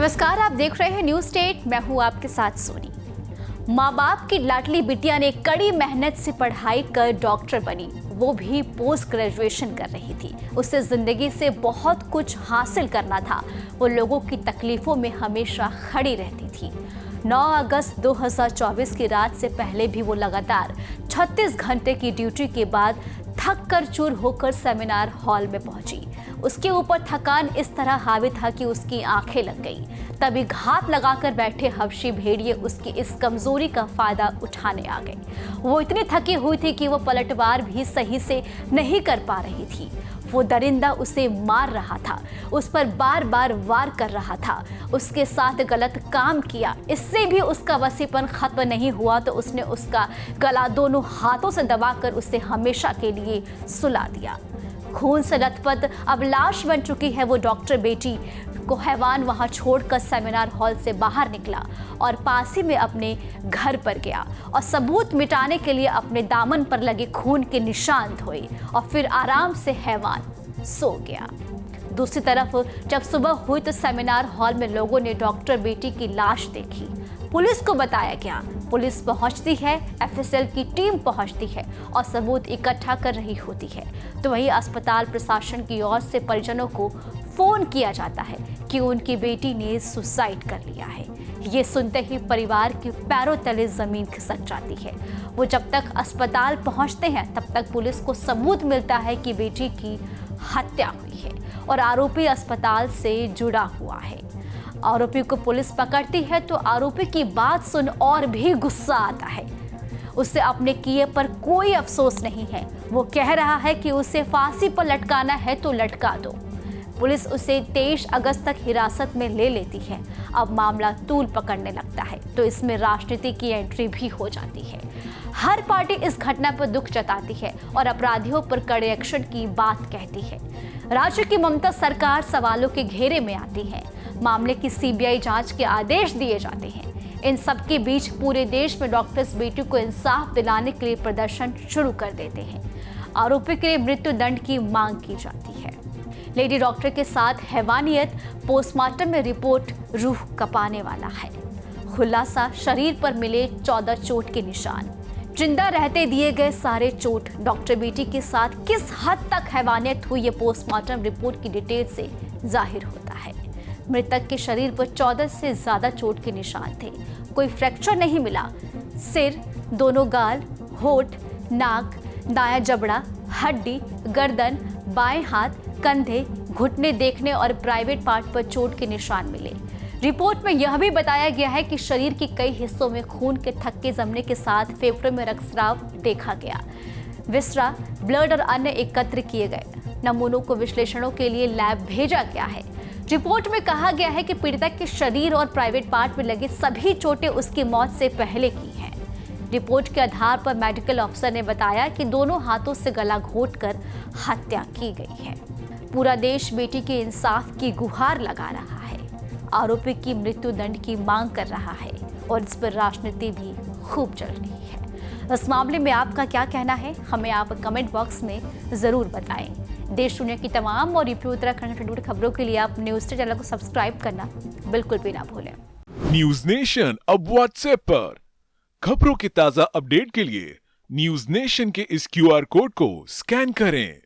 नमस्कार, आप देख रहे हैं न्यूज स्टेट। मैं हूं आपके साथ सोनी। माँ बाप की लाडली बिटिया ने कड़ी मेहनत से पढ़ाई कर डॉक्टर बनी, वो भी पोस्ट ग्रेजुएशन कर रही थी। उसे जिंदगी से बहुत कुछ हासिल करना था। वो लोगों की तकलीफों में हमेशा खड़ी रहती थी। 9 अगस्त 2024 की रात से पहले भी वो लगातार 36 घंटे की ड्यूटी के बाद थक कर चूर होकर सेमिनार हॉल में पहुंची। उसके ऊपर थकान इस तरह हावी था कि उसकी आंखें लग गई। तभी घात लगाकर बैठे हबशी भेड़िए उसकी इस कमजोरी का फायदा उठाने आ गए। वो इतनी थकी हुई थी कि वो पलटवार भी सही से नहीं कर पा रही थी। वो दरिंदा उसे मार रहा था, उस पर बार बार वार कर रहा था, उसके साथ गलत काम किया। इससे भी उसका वसीपन खत्म नहीं हुआ तो उसने उसका गला दोनों हाथों से दबाकर उसे हमेशा के लिए सुला दिया। खून से लथपथ अब लाश बन चुकी है वो डॉक्टर बेटी को हैवान वहां छोड़कर सेमिनार हॉल से बाहर निकला और पास ही में अपने घर पर गया और सबूत मिटाने के लिए अपने दामन पर लगे खून के निशान धोए और फिर आराम से हैवान सो गया। दूसरी तरफ जब सुबह हुई तो सेमिनार हॉल में लोगों ने डॉक्टर बेटी की लाश देखी। पुलिस को बताया गया। पुलिस पहुंचती है, एफएसएल की टीम पहुंचती है और सबूत इकट्ठा कर रही होती है। तो वहीं अस्पताल प्रशासन की ओर से परिजनों को फोन किया जाता है कि उनकी बेटी ने सुसाइड कर लिया है। ये सुनते ही परिवार के पैरों तले जमीन खिसक जाती है। वो जब तक अस्पताल पहुंचते हैं तब तक पुलिस को सबूत मिलता है कि बेटी की हत्या हुई है और आरोपी अस्पताल से जुड़ा हुआ है। आरोपी को पुलिस पकड़ती है तो आरोपी की बात सुन और भी गुस्सा आता है। उसे अपने किए पर कोई अफसोस नहीं है। वो कह रहा है कि उसे फांसी पर लटकाना है तो लटका दो। पुलिस उसे 23 अगस्त तक हिरासत में ले लेती है। अब मामला तूल पकड़ने लगता है तो इसमें राजनीति की एंट्री भी हो जाती है। हर पार्टी इस घटना पर दुख जताती है और अपराधियों पर कड़े एक्शन की बात कहती है। राज्य की ममता सरकार सवालों के घेरे में आती है। मामले की सीबीआई जांच के आदेश दिए जाते हैं। इन सब के बीच पूरे देश में डॉक्टर्स बेटी को इंसाफ दिलाने के लिए प्रदर्शन शुरू कर देते हैं। आरोपी के लिए मृत्यु दंड की मांग की जाती है। लेडी डॉक्टर के साथ हैवानियत, पोस्टमार्टम में रिपोर्ट रूह कपाने वाला है। खुलासा, शरीर पर मिले 14 चोट के निशान, जिंदा रहते दिए गए सारे चोट। डॉक्टर बेटी के साथ किस हद तक हैवानियत हुई ये पोस्टमार्टम रिपोर्ट की डिटेल से जाहिर होता है। मृतक के शरीर पर 14 से ज्यादा चोट के निशान थे। कोई फ्रैक्चर नहीं मिला। सिर, दोनों गाल, होठ, नाक, दायां जबड़ा, हड्डी, गर्दन, बाएं हाथ, कंधे, घुटने देखने और प्राइवेट पार्ट पर चोट के निशान मिले। रिपोर्ट में यह भी बताया गया है कि शरीर के कई हिस्सों में खून के थक्के जमने के साथ फेफड़ों में रक्तस्राव देखा गया। विसरा, ब्लड और अन्य एकत्र किए गए। नमूनों को विश्लेषणों के लिए लैब भेजा गया है। रिपोर्ट में कहा गया है कि पीड़िता के शरीर और प्राइवेट पार्ट में लगी सभी चोटें उसकी मौत से पहले की हैं। रिपोर्ट के आधार पर मेडिकल अफसर ने बताया कि दोनों हाथों से गला घोंटकर हत्या की गई है। पूरा देश बेटी के इंसाफ की गुहार लगा रहा है। आरोपी की मृत्यु दंड की मांग कर रहा है और इस पर राजनीति भी खूब चल रही है। इस मामले में आपका क्या कहना है, हमें आप कमेंट बॉक्स में जरूर बताएं। देश दुनिया की तमाम और यूपी उत्तराखंड से जुड़ी खबरों के लिए आप न्यूज चैनल को सब्सक्राइब करना बिल्कुल भी ना भूलें। न्यूज नेशन अब व्हाट्सएप पर खबरों के ताजा अपडेट के लिए न्यूज नेशन के इस क्यूआर कोड को स्कैन करें।